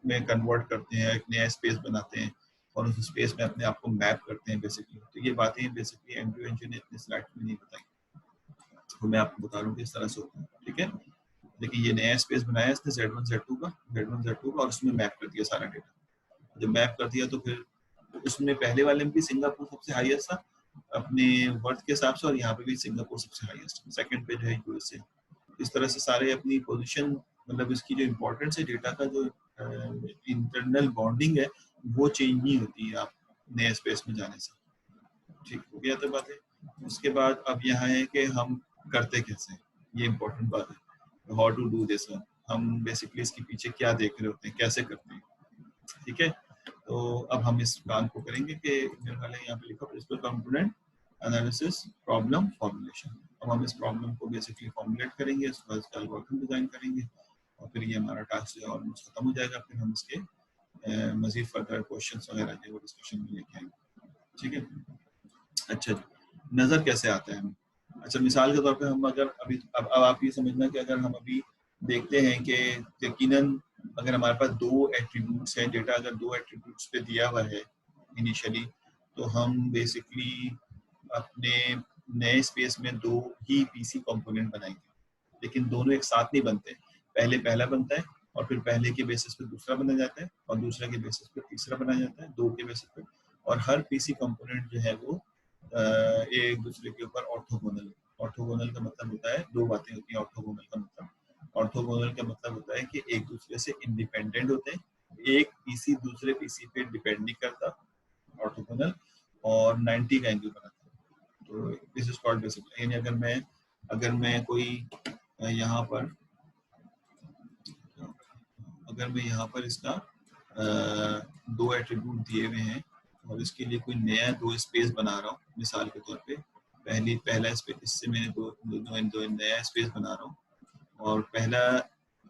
Speaker 1: में कन्वर्ट करते हैं, एक नया स्पेस बनाते हैं और उस स्पेस में अपने आप को मैप करते हैं बेसिकली। तो ये बातें बेसिकली एंड्रयू एंचे ने इतने स्लाइड में नहीं बताई, तो मैं आपको बता रहा हूँ कि इस तरह से होता है। ठीक है, लेकिन ये नया स्पेस बनाया इसने Z1 Z2 का और उसमें मैप कर दिया सारा डेटा। जब मैप कर दिया तो फिर उसमें पहले वाले में भी सिंगापुर सबसे हाईएस्ट था अपने वर्थ के हिसाब से, और यहाँ पे भी सिंगापुर सबसे हाईएस्ट, सेकंड पे जो है यूएसए। इस तरह से सारे अपनी पोजीशन, मतलब इसकी जो इम्पोर्टेंस है डेटा का, जो इंटरनल बॉन्डिंग है वो चेंज नहीं होती है आप नए स्पेस में जाने से। ठीक हो गया तो बात है। उसके बाद अब यहाँ है कि हम करते कैसे, ये इम्पोर्टेंट बात है, हाउ टू डू दिस। हम बेसिकली इसके पीछे क्या देख रहे होते हैं, कैसे करते हैं। ठीक है, तो अब हम इस काम को करेंगे कि मेरे ख्याल है यहाँ पे लिखा principal component analysis problem formulation. अब हम इस प्रॉब्लम को बेसिकली फॉर्मुलेट करेंगे, उसके बाद इसका एल्गोरिथम डिजाइन करेंगे और फिर ये हमारा टास्क जो है ऑलमोस्ट खत्म हो जाएगा। फिर हम इसके मजीद फर्दर क्वेश्चंस वगैरह जो वो डिस्कशन में लेके आएंगे। ठीक है, अच्छा नजर कैसे आता है हमें। अच्छा मिसाल के तौर पे हम अगर अभी अब आप ये समझना कि अगर हम अभी देखते हैं कि यकीनन अगर हमारे पास 2 एट्रीब्यूट्स हैं, डेटा अगर 2 एट्रीब्यूट्स पे दिया हुआ है इनिशियली, तो हम बेसिकली अपने नए स्पेस में 2 ही पीसी कंपोनेंट बनाएंगे, लेकिन दोनों एक साथ नहीं बनते। पहले पहला बनता है और फिर पहले के बेसिस पे दूसरा बना जाता है और दूसरे के बेसिस पे तीसरा बनाया जाता है, 2 के बेसिस पे। और हर पीसी कंपोनेंट जो है वो एक दूसरे के ऊपर ऑर्थोगोनल। ऑर्थोगोनल का मतलब होता है 2 बातें होती हैं। ऑर्थोगोनल का मतलब, ऑर्थोगोनल का मतलब होता है कि एक दूसरे से इंडिपेंडेंट होते हैं, एक पीसी दूसरे पीसी पे डिपेंड नहीं करता, ऑर्थोगोनल, और 90 का एंगल बनाता है। तो दिस इज कॉल्ड बेसिक। यानी अगर मैं कोई यहाँ पर इसका 2 एट्रीब्यूट दिए हुए हैं और इसके लिए कोई नया 2 स्पेस बना रहा हूँ, मिसाल के तौर पे पहला स्पेस, इससे मैं दो नया स्पेस बना रहा हूँ और पहला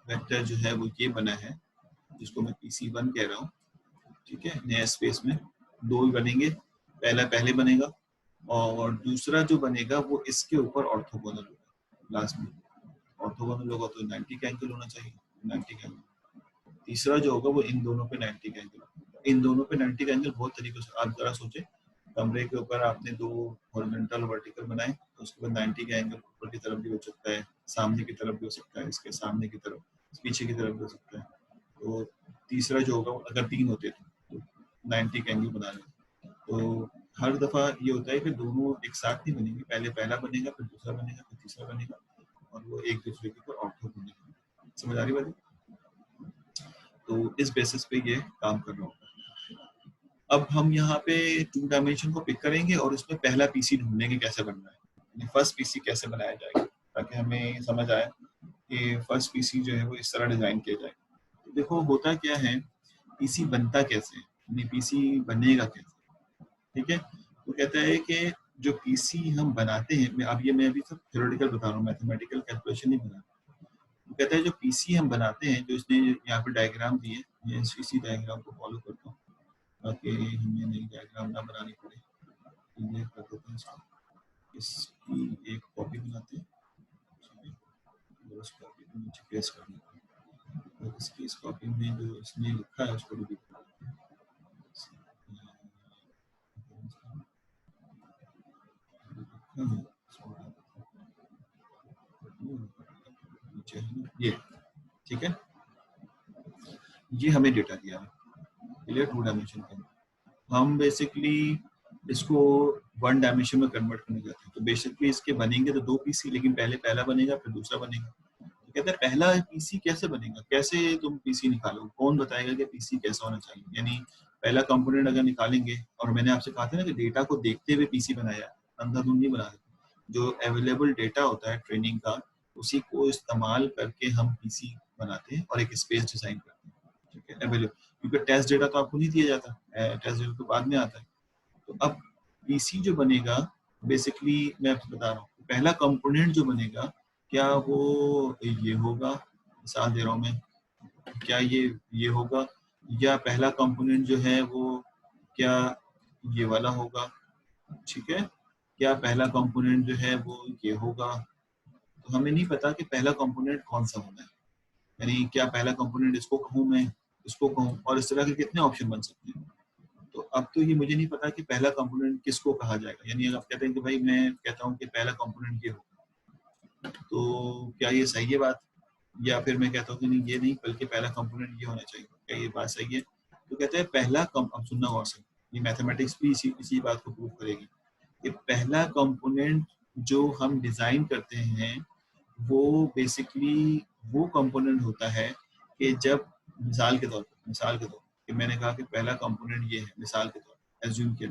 Speaker 1: वेक्टर जो है वो ये बना है जिसको मैं PC1 कह रहा हूँ। ठीक है, नया स्पेस में 2 ही बनेंगे, पहला पहले बनेगा और दूसरा जो बनेगा वो इसके ऊपर ऑर्थोगोनल होगा। लास्ट में ऑर्थोगोनल होगा तो 90 का एंगल होना चाहिए, 90 का एंगल। तीसरा जो होगा वो इन दोनों पे 90 का एंगल। इन दोनों पे 90 का एंगल बहुत तरीकों से आप जरा सोचें, कमरे के ऊपर आपने 2 हॉरिजॉन्टल वर्टिकल बनाए, तो उसके बाद 90 का एंगल ऊपर की तरफ भी हो सकता है, सामने की तरफ भी हो सकता है, इसके सामने की तरफ, पीछे की तरफ भी हो सकता है। तो तीसरा जो होगा अगर 3 होते तो 90 का एंगल बना लें। तो हर दफा ये होता है कि दोनों एक साथ नहीं बनेंगे, पहले पहला बनेगा, फिर दूसरा बनेगा, फिर तीसरा बनेगा और वो एक दूसरे के ऊपर ऑर्थो बनेगा। समझ आ रही बात? तो इस बेसिस पे ये काम कर रहा हूँ। अब हम यहाँ पे 2 डायमेंशन को पिक करेंगे और उसमें पहला पीसी ढूंढेंगे कैसे बनना है, फर्स्ट पीसी कैसे बनाया जाएगा, ताकि हमें समझ आए कि फर्स्ट पीसी जो है वो इस तरह डिजाइन किया जाए। तो देखो होता क्या है, पीसी बनता कैसे है, पीसी बनेगा कैसे। ठीक है, तो कहता है कि जो पीसी हम बनाते हैं, मैं अभी सब थ्योरेटिकल बता रहा हूँ, मैथमेटिकल कैलकुलेशन नहीं बना रहा। तो कहता है जो पीसी हम बनाते हैं, जो इसने यहाँ पे डायग्राम दिए, मैं इसी डायग्राम को फॉलो करता हूँ। ताकि हमें नई डायग्राम ना बनानी पड़े। ये कर देते हैं इसको, इसकी एक कॉपी बनाते हैं और उस कॉपी को नीचे पेस्ट कर देते हैं और इसकी इस कॉपी में जो इसने लिखा है उसको भी दिखा देते हैं। ये ठीक है, ये हमें डेटा दिया है क्लियर, 2 डायमेंशन का। हम बेसिकली इसको 1 डायमेंशन में कन्वर्ट करने जाते हैं। तो बेसिकली इसके बनेंगे तो 2 पीसी, लेकिन पहले पहला बनेगा फिर दूसरा बनेगा। तो कहते हैं पहला पीसी कैसे बनेगा, कैसे तुम पीसी निकालोगे, कौन बताएगा कि पीसी कैसा होना चाहिए। यानी पहला कंपोनेंट अगर निकालेंगे, और मैंने आपसे कहा था ना कि डेटा को देखते हुए पीसी बनाया, अंधाधुंध नहीं बना देते। जो अवेलेबल डेटा होता है ट्रेनिंग का, उसी को इस्तेमाल करके हम पीसी बनाते हैं और एक स्पेस डिजाइन करते हैं। ठीक है, अवेलेबल, क्योंकि टेस्ट डेटा तो आपको नहीं दिया जाता, टेस्ट डेटा तो बाद में आता है। तो अब पीसी जो बनेगा, बेसिकली मैं आपको बता रहा हूँ, पहला कंपोनेंट जो बनेगा, क्या वो ये होगा, मिसाल दे रहा हूँ मैं, क्या ये होगा, या पहला कंपोनेंट जो है वो क्या ये वाला होगा। ठीक है, क्या पहला कंपोनेंट जो है वो ये होगा। तो हमें नहीं पता कि पहला कंपोनेंट कौन सा होना है, यानी क्या पहला कंपोनेंट इसको कहूँ मैं, इसको कहूँ, और इस तरह के कितने ऑप्शन बन सकते हैं। तो अब तो ये मुझे नहीं पता कि पहला कंपोनेंट किसको कहा जाएगा। यानी अगर आप कहते हैं कि भाई मैं कहता हूँ कि पहला कंपोनेंट ये होगा, तो क्या ये सही है बात, या फिर मैं कहता हूँ कि नहीं ये नहीं, बल्कि पहला कंपोनेंट ये होना चाहिए, क्या ये बात सही है। तो कहते हैं पहला अब सुनना गौर से, ये मैथमेटिक्स भी इसी बात को प्रूव करेगी कि पहला कंपोनेंट जो हम डिजाइन करते हैं वो बेसिकली वो कंपोनेंट होता है कि जब मिसाल के तौर कि मैंने कहा कि पहला कंपोनेंट ये है, मिसाल के तौर एज्यूम किया,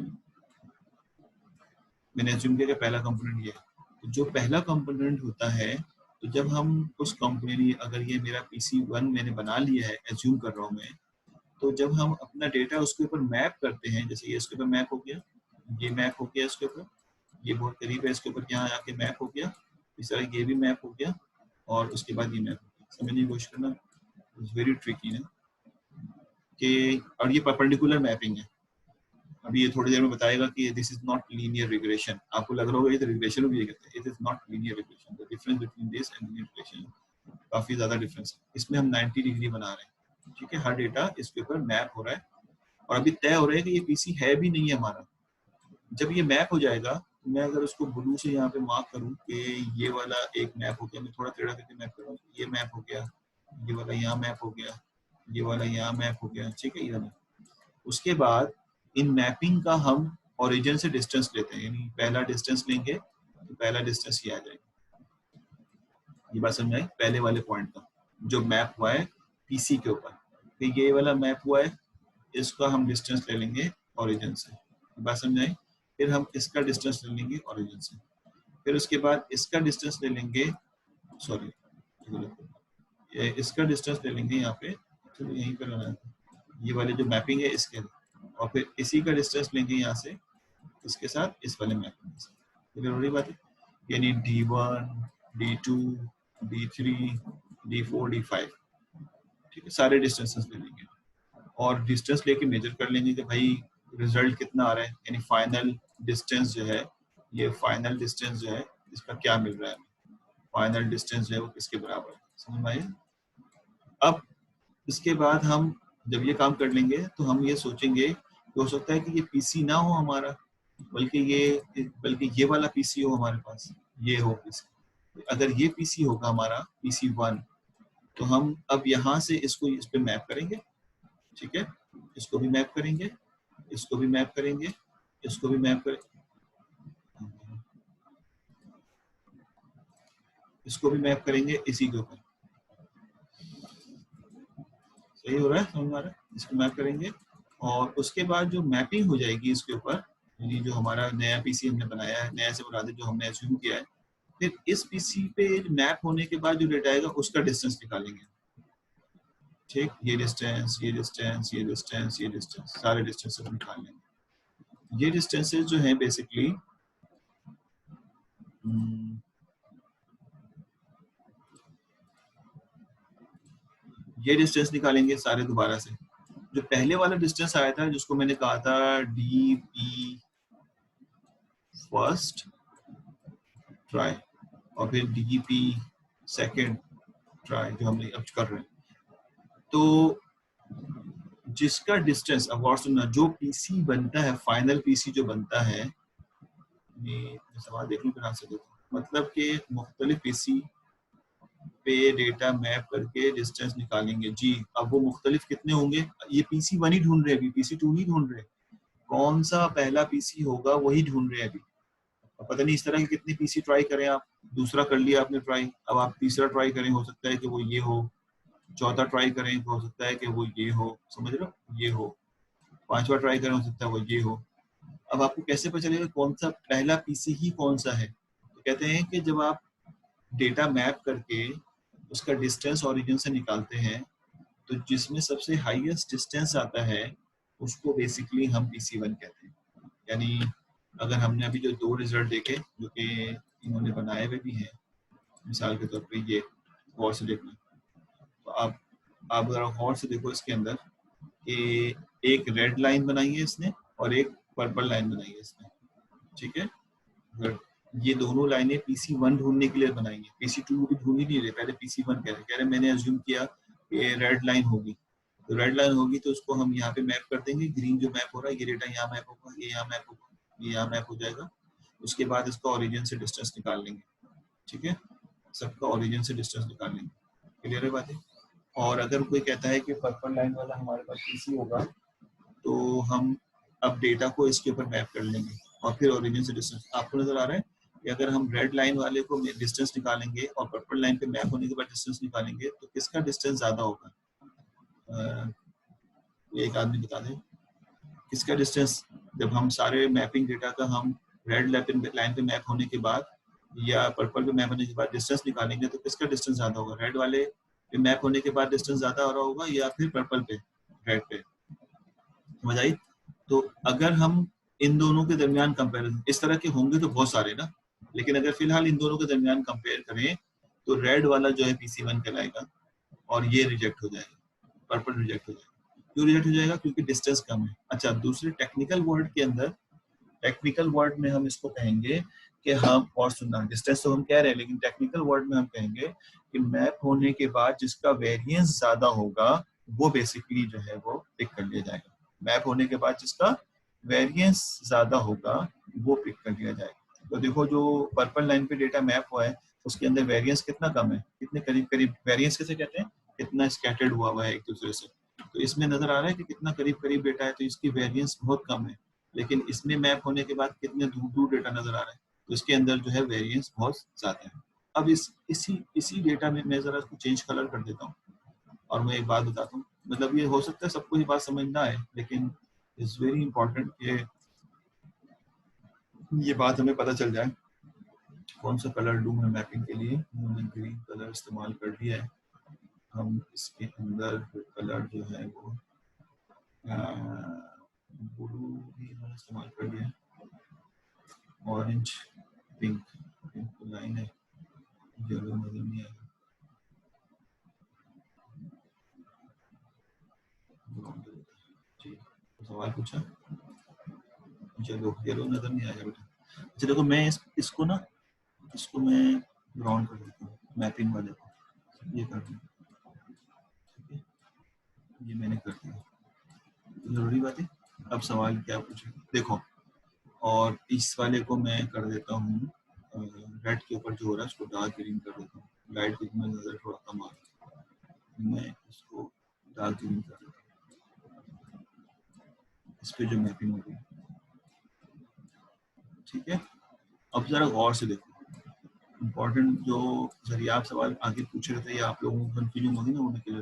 Speaker 1: मैंने एज्यूम किया कि पहला कंपोनेंट ये है। तो जो पहला कंपोनेंट होता है, तो जब हम उस कंपोनेंट, अगर ये मेरा PC1 मैंने बना लिया है, एज्यूम कर रहा हूँ मैं, तो जब हम अपना डेटा उसके ऊपर मैप करते हैं, जैसे ये इसके ऊपर मैप हो गया, ये मैप हो गया इसके ऊपर, ये बहुत करीब है इसके ऊपर, यहाँ आके मैप हो गया, इस तरह ये भी मैप हो गया, और उसके बाद ये मैप हो गया। समझने की कोशिश करना, इट्स वेरी ट्रिकी है कि, और ये परपेंडिकुलर मैपिंग है। अभी ये थोड़ी देर में बताएगा कि this is not linear regression. आपको लग रहा होगा ये तो रिग्रेशन भी कहते हैं, it is not linear regression. The difference between this and linear regression काफी ज्यादा डिफरेंस है। इसमें हम 90 डिग्री बना रहे हैं, ठीक है, हर डेटा इसके ऊपर मैप हो रहा है, और अभी तय हो रहा है कि ये पीसी है भी नहीं है हमारा। जब ये मैप हो जाएगा, तो मैं अगर उसको ब्लू से यहाँ पे मार्क करूँ कि ये वाला एक मैप हो गया, मैं थोड़ा टेढ़ा करके मैप कर रहा हूँ, ये मैप हो गया, ये वाला यहाँ मैप हो गया, ये वाला यहाँ मैप हो गया, ठीक है, ये वाला। उसके बाद इन मैपिंग का हम ओरिजिन से डिस्टेंस लेते हैं, यानी पहला डिस्टेंस लेंगे तो पहला डिस्टेंस ये आ जाएगा। ये बात समझ आई, पहले वाले पॉइंट का जो मैप हुआ है पीसी के ऊपर, तो ये वाला मैप हुआ है, इसका हम डिस्टेंस ले लेंगे ओरिजिन से। बात समझ आई। फिर हम इसका डिस्टेंस ले लेंगे ओरिजिन से, फिर उसके बाद इसका डिस्टेंस ले लेंगे, सॉरी इसका डिस्टेंस ले लेंगे यहाँ पे, चलो यहीं पर रहना है, ये वाले जो मैपिंग है इसके, और फिर इसी का डिस्टेंस लेंगे यहाँ से इसके साथ इस वाले मैपिंग से। तो जरूरी बात है, यानी D1 D2 D3 D4 D5, ठीक है, सारे डिस्टेंसेस ले लेंगे और डिस्टेंस लेके मेजर कर लेंगे कि भाई रिजल्ट कितना आ रहा है, यानी फाइनल डिस्टेंस जो है, ये फाइनल डिस्टेंस जो है इसका क्या मिल रहा है, फाइनल डिस्टेंस जो है वो किसके बराबर है। समझ में आया। अब इसके बाद हम जब ये काम कर लेंगे तो हम ये सोचेंगे कि हो सकता है कि ये पीसी ना हो हमारा, बल्कि ये वाला पीसी हो हमारे पास, ये हो पीसी। अगर ये पीसी होगा हमारा PC1, तो हम अब यहाँ से इसको इस पे मैप करेंगे, ठीक है, इसको भी मैप करेंगे, इसको भी मैप करेंगे, इसको भी मैप करेंगे, इसको भी मैप करेंगे इसी के ऊपर। सही हो रहा है, समझ में आ रहा है। इसको मैप करेंगे और उसके बाद जो मैपिंग हो जाएगी इसके ऊपर, यानी जो हमारा नया पीसी हमने बनाया है, नया से बता दें जो हमने एज्यूम किया है, फिर इस पीसी पे मैप होने के बाद जो डेटा आएगा उसका डिस्टेंस निकालेंगे। ठीक, ये डिस्टेंस, ये डिस्टेंस, ये डिस्टेंस, ये डिस्टेंस, सारे डिस्टेंस निकाल लेंगे। ये डिस्टेंसेस जो हैं बेसिकली ये डिस्टेंस निकालेंगे सारे दोबारा से, जो पहले वाला डिस्टेंस आया था जिसको मैंने कहा था डी पी फर्स्ट ट्राई और फिर डी पी सेकेंड ट्राई जो हम अब कर रहे हैं, तो जिसका डिस्टेंस अब और सुनना, जो पीसी बनता है, फाइनल पीसी जो बनता है, मैं सवाल देख लूं फिर से देखो, मतलब कि मुख्तलिफ पीसी पे डेटा मैप करके डिस्टेंस निकालेंगे जी। अब वो मुख्तलिफ कितने होंगे, ये पीसी वन ही ढूंढ रहे हैं अभी, पीसी टू नहीं ढूंढ रहे, कौन सा पहला पीसी होगा वही ढूंढ रहे हैं अभी। पता नहीं इस तरह के कितने पीसी ट्राई करें आप, दूसरा कर लिया आपने ट्राई, अब आप तीसरा ट्राई करें, हो सकता है कि वो ये हो, चौथा ट्राई करें तो हो सकता है कि वो ये हो, समझ रहे हो, ये हो, पांचवा ट्राई करें हो सकता है वो ये हो। अब आपको कैसे पता चलेगा कौन सा पहला पीसी ही कौन सा है? तो कहते हैं कि जब आप डेटा मैप करके उसका डिस्टेंस ओरिजिन से निकालते हैं, तो जिसमें सबसे हाईएस्ट डिस्टेंस आता है उसको बेसिकली हम पीसी1 कहते हैं। यानी अगर हमने अभी जो दो रिजल्ट देखे जो कि इन्होंने बनाए हुए भी हैं, मिसाल के तौर पे ये गौर से देखना, तो आप अगर गौर से देखो इसके अंदर कि एक रेड लाइन बनाई है इसने और एक पर्पल लाइन बनाई है इसने, ठीक है। अगर ये दोनों लाइनें PC1 ढूंढने के लिए बनाई है, PC2 भी ढूंढ ही नहीं रहे, पहले PC1 कह रहे मैंने अज्यूम किया कि रेड लाइन होगी, तो रेड लाइन होगी तो उसको हम यहाँ पे मैप कर देंगे, ग्रीन जो मैप हो रहा है ये डेटा यहाँ मैप होगा, ये यहाँ मैप होगा, ये यहाँ मैप हो जाएगा। उसके बाद इसका ओरिजिन से डिस्टेंस निकाल लेंगे, ठीक है, सबका ओरिजिन से डिस्टेंस निकाल लेंगे, क्लियर है बात है। और अगर कोई कहता है कि पर्पल लाइन वाला हमारे पास पीसी होगा, तो हम अब डेटा को इसके ऊपर मैप कर लेंगे और फिर ओरिजिन से डिस्टेंस। आपको नजर आ रहा है कि अगर हम रेड लाइन वाले को डिस्टेंस निकालेंगे और पर्पल लाइन पे मैप होने के बाद डिस्टेंस निकालेंगे तो किसका डिस्टेंस ज्यादा होगा? एक आदमी बता दें किसका डिस्टेंस, जब हम सारे मैपिंग डेटा का हम रेड लाइन पे मैप होने के बाद या पर्पल पे मैप होने के बाद डिस्टेंस निकालेंगे तो किसका डिस्टेंस ज्यादा होगा? रेड वाले पे मैप होने के बाद डिस्टेंस ज्यादा हो रहा होगा या फिर पर्पल पे रेड पे? समझ आई? तो अगर हम इन दोनों के दरमियान कंपैरिजन, इस तरह के होंगे तो बहुत सारे ना, लेकिन अगर फिलहाल इन दोनों के दरमियान कंपेयर करें तो रेड वाला जो है PC1 कहलाएगा और ये रिजेक्ट हो जाएगा, पर्पल रिजेक्ट हो जाएगा। क्यों रिजेक्ट हो जाएगा? क्योंकि डिस्टेंस कम है। अच्छा, दूसरे टेक्निकल वर्ड के अंदर, टेक्निकल वर्ड में हम इसको कहेंगे कि हम, और सुनना, डिस्टेंस तो हम कह रहे हैं लेकिन टेक्निकल वर्ड में हम कहेंगे कि मैप होने के बाद जिसका वेरिएंस ज्यादा होगा वो बेसिकली जो है वो पिक कर लिया जाएगा। मैप होने के बाद जिसका वेरिएंस ज्यादा होगा वो पिक कर लिया जाएगा। तो देखो जो पर्पल लाइन पे डेटा मैप हुआ है उसके अंदर वेरिएंस कितना कम है, कितने करीब करीब, वेरिएंस किसे कहते हैं, कितना स्कैटर्ड हुआ है एक दूसरे से। तो इसमें नजर आ रहा है कि कितना करीब करीब डेटा है, तो इसकी वेरिएंस बहुत कम है, लेकिन इसमें मैप होने के बाद कितने दूर दूर डेटा नजर आ रहा है, तो इसके अंदर जो है वेरिएंस बहुत ज्यादा है। अब इसी डेटा में मैं जरा इसको चेंज कलर कर देता हूँ और मैं एक बात बताता हूँ, मतलब ये हो सकता है सबको ये बात समझ ना आए लेकिन इट्स वेरी इंपॉर्टेंट कि ये बात हमें पता चल जाए। कौन सा कलर लूँ मैं मैपिंग के लिए? मैंने ग्रीन कलर इस्तेमाल कर लिया है। हम इसके अंदर कलर जो है वो ब्लू भी मैंने इस्तेमाल कर लिया है, ऑरेंज, पिंक, पिंक लाइन है, येलो नजर नहीं आएगा, सवाल पूछा, चलो येलो नजर नहीं आएगा बेटा। अच्छा देखो मैं इसको ना, इसको मैं ग्राउंड कर देता हूँ मैपिंग वाले को, ये कर दूँ, ठीक है, ये मैंने कर दिया, जरूरी बात है। अब सवाल क्या पूछे देखो, और इस वाले को मैं कर देता हूँ रेड के ऊपर जो हो रहा है उसको डार्क ग्रीन कर देता हूँ, लाइट ग्रीन में नजर थोड़ा कम आ रहा है, मैं इसको डार्क ग्रीन कर देता हूँ, इस पे जो मैपिंग हो रही है, ठीक है। अब जरा गौर से देखो, इम्पोर्टेंट जो जरिए सवाल आगे पूछ रहे थे या आप लोगों को कंफ्यूजन होगी ना होने के लिए,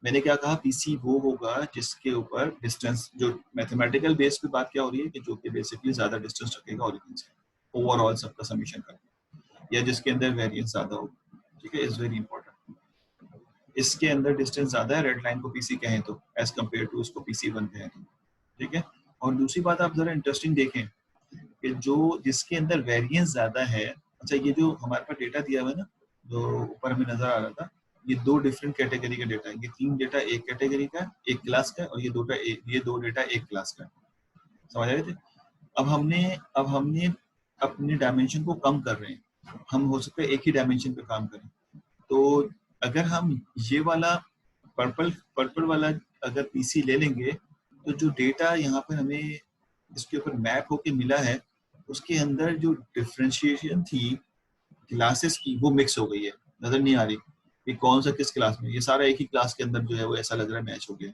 Speaker 1: मैंने क्या कहा, पीसी वो होगा जिसके ऊपर डिस्टेंस, जो मैथमेटिकल बेस पे बात क्या हो रही है कि जो कि बेसिकली ज्यादा डिस्टेंस रखेगा ओरिजिन से, ओवरऑल सबका समीशन करके, या जिसके अंदर वेरिएंस ज्यादा होगा, ठीक है, इज वेरी इंपॉर्टेंट। इसके अंदर डिस्टेंस ज्यादा है, रेड लाइन को पीसी कहें तो, एज कम्पेयर टू उसको PC1 कहें तो, ठीक है। और दूसरी बात आप जरा इंटरेस्टिंग देखें कि जो जिसके अंदर वेरिएंस ज्यादा है, अच्छा ये जो हमारे पास डेटा दिया हुआ है ना, जो ऊपर हमें नजर आ रहा था, ये दो डिफरेंट कैटेगरी का डेटा है, ये 3 डेटा एक कैटेगरी का, एक क्लास का, और ये दो डेटा एक क्लास का। समझ रहे थे? अब हमने अपने डायमेंशन को कम कर रहे हैं, हम हो सकता है एक ही डायमेंशन पे काम करें। तो अगर हम ये वाला पर्पल वाला अगर पीसी ले लेंगे, तो जो डेटा यहाँ पर हमें इसके ऊपर मैप होके मिला है, उसके अंदर जो डिफरेंशिएशन थी क्लासेस की, वो मिक्स हो गई है, नजर नहीं आ रही कि कौन सा किस क्लास में, ये सारा एक ही क्लास के अंदर जो है वो ऐसा लग रहा है मैच हो गया।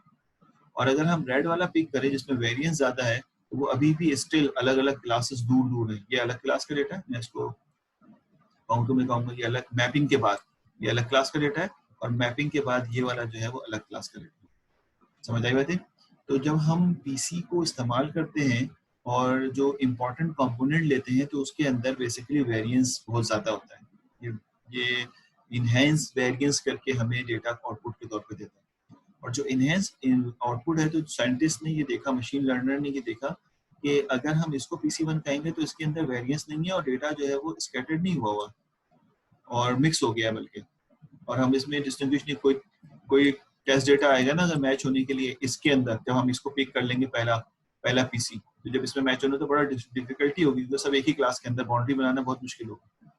Speaker 1: और अगर हम रेड वाला पिक करें जिसमें वेरिएंस ज्यादा है, तो वो अभी भी स्टिल अलग अलग क्लासेस दूर दूर है। ये अलग क्लास का डेटा है, मैं इसको काउंट में कहूंगा ये अलग, मैपिंग के बाद ये अलग क्लास का डेटा है, और मैपिंग के बाद ये वाला जो है वो अलग क्लास का डेटा है। समझ आई बात है? तो जब हम पीसी को इस्तेमाल करते हैं और जो इम्पोर्टेंट कंपोनेंट लेते हैं, तो उसके अंदर बेसिकली वेरिएंस बहुत ज़्यादा होता है। ये इनहेंस वेरिएंस करके हमें डेटा आउटपुट के तौर पे देता है। और जो इनहेंस आउटपुट है, तो साइंटिस्ट ने ये देखा, मशीन लर्नर ने ये देखा कि अगर हम इसको PC1 कहेंगे तो इसके अंदर वेरिएंस नहीं है और डेटा जो है वो स्कैटर्ड नहीं हुआ और मिक्स हो गया बल्कि, और हम इसमें डिस्टिंग्विश नहीं, कोई टेस्ट डेटा आएगा ना अगर मैच होने के लिए इसके अंदर, जब हम इसको पिक कर लेंगे पहला पीसी, तो जब इसमें मैच होना तो बड़ा डिफिकल्टी होगी, तो सब एक ही क्लास के अंदर बाउंड्री बनाना बहुत मुश्किल होगा।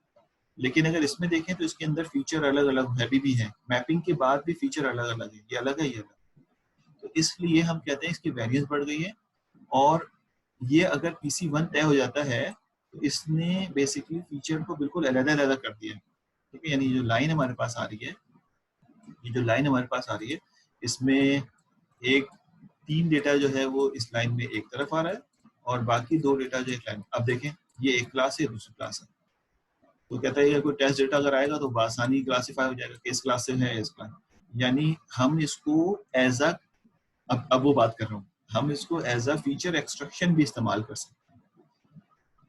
Speaker 1: लेकिन अगर इसमें देखें तो इसके अंदर फीचर अलग अलग है भी हैं, मैपिंग के बाद भी फीचर अलग अलग है, ये अलग है, ये अलग। तो इसलिए हम कहते हैं इसकी वेरिएंस बढ़ गई है। और ये अगर PC1 तय हो जाता है, तो इसने बेसिकली फीचर को बिल्कुल अलग अलग कर दिया है। ठीक है, यानी जो लाइन हमारे पास आ रही है, ये जो लाइन हमारे पास आ रही है, इसमें एक 3 डेटा जो है वो इस लाइन में एक तरफ आ रहा है, और बाकी 2 डेटा जो एक लाइन। अब देखें, ये एक क्लास है, दूसरी क्लास है, तो कहता है कोई टेस्ट डेटा अगर आएगा तो आसानी क्लासीफाई हो जाएगा किस क्लास से है इस क्लास। यानी हम इसको एज अ, अब वो बात कर रहा हूँ, हम इसको एज अ फीचर एक्सट्रैक्शन भी इस्तेमाल कर सकते हैं।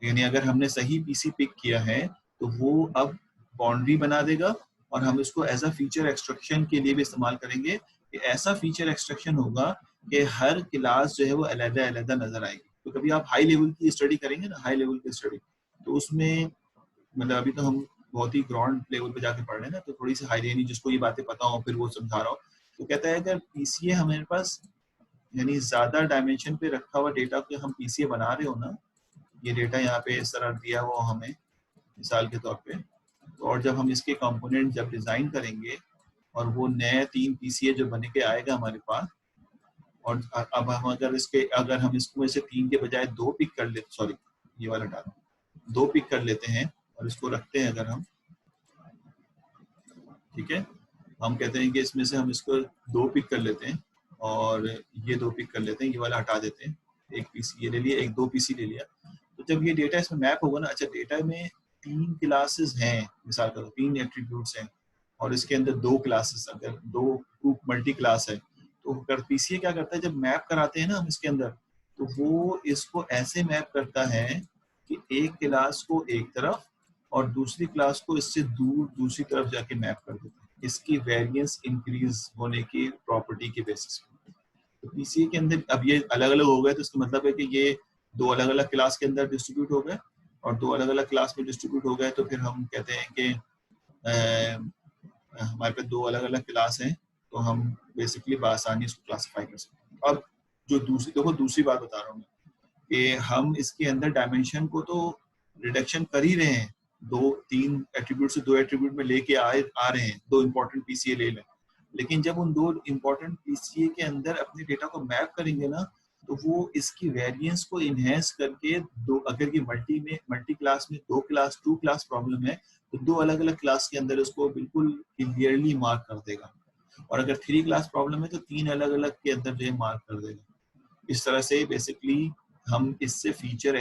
Speaker 1: यानी अगर हमने सही पीसी पिक किया है, तो वो अब बाउंड्री बना देगा, और हम इसको एज अ फीचर एक्सट्रैक्शन के लिए भी इस्तेमाल करेंगे, कि ऐसा फीचर एक्सट्रैक्शन होगा कि हर क्लास जो है वो अलग-अलग नजर आएगी। तो कभी आप हाई लेवल की स्टडी करेंगे ना, हाई लेवल की स्टडी, तो उसमें मतलब अभी तो हम बहुत ही ग्राउंड लेवल पे जाके पढ़ रहे हैं ना, तो थोड़ी सी हाई लेवल जिसको ये बातें पता हो फिर वो समझा रहा हो, तो कहता है अगर पीसीए हमारे पास यानी ज्यादा डायमेंशन पे रखा हुआ डेटा को हम पीसीए बना रहे हो ना, ये डेटा यहाँ पे इस तरह दिया हुआ हमें मिसाल के तौर पे, तो और जब हम इसके कंपोनेंट जब डिजाइन करेंगे, और वो नए 3 पीसीए जो बने के आएगा हमारे पास, और अब हम अगर हम इसको में से 3 के बजाय 2 पिक कर लेते, सॉरी ये वाला डाल 2 पिक कर लेते हैं और इसको रखते हैं अगर हम, ठीक है, हम कहते हैं कि इसमें से हम इसको 2 पिक कर लेते हैं और ये 2 पिक कर लेते हैं, ये वाला हटा देते हैं, एक पीसी ये ले लिया, एक 2 पीसी ले लिया। तो जब ये डेटा इसमें मैप होगा ना, अच्छा डेटा में 3 क्लासेस हैं, मिसाल का 3 एट्रीब्यूट्स हैं, और इसके अंदर 2 क्लासेस, अगर 2 मल्टी क्लास है, तो पीसीए क्या करता है जब मैप कराते हैं ना हम इसके अंदर, तो वो इसको ऐसे मैप करता है कि एक क्लास को एक तरफ और दूसरी क्लास को इससे दूर दूसरी तरफ जाके मैप कर देता है, इसकी वेरिएंस इंक्रीज होने की प्रॉपर्टी के बेसिस पे। तो पीसीए के अंदर अब ये अलग अलग हो गए, तो इसका मतलब है कि ये 2 अलग अलग क्लास के अंदर डिस्ट्रीब्यूट हो गए, और 2 अलग अलग क्लास में डिस्ट्रीब्यूट हो गए, तो फिर हम कहते हैं कि हमारे पास 2 अलग अलग क्लास हैं, तो हम बेसिकली बआसानी इसको क्लासीफाई कर सकते हैं। अब जो दूसरी बात बता रहा हूँ कि हम इसके अंदर डायमेंशन को तो रिडक्शन कर ही रहे हैं, 2-3 एट्रीब्यूट से 2 एट्रीब्यूट में लेके आ रहे हैं, 2 इंपॉर्टेंट पीसीए ले लें, लेकिन जब उन 2 इंपॉर्टेंट पीसीए के अंदर अपने डेटा को मैप करेंगे ना, तो वो इसकी वेरिएंस को इनहेंस करके अगर ये मल्टी क्लास में 2 क्लास प्रॉब्लम है, तो 2 अलग अलग क्लास के अंदर उसको बिल्कुल क्लियरली मार्क कर देगा, और अगर 3 क्लास प्रॉब्लम है तो 3 अलग अलग के अंदर जो है मार्क कर देगा। इस तरह से बेसिकली हम इससे फीचर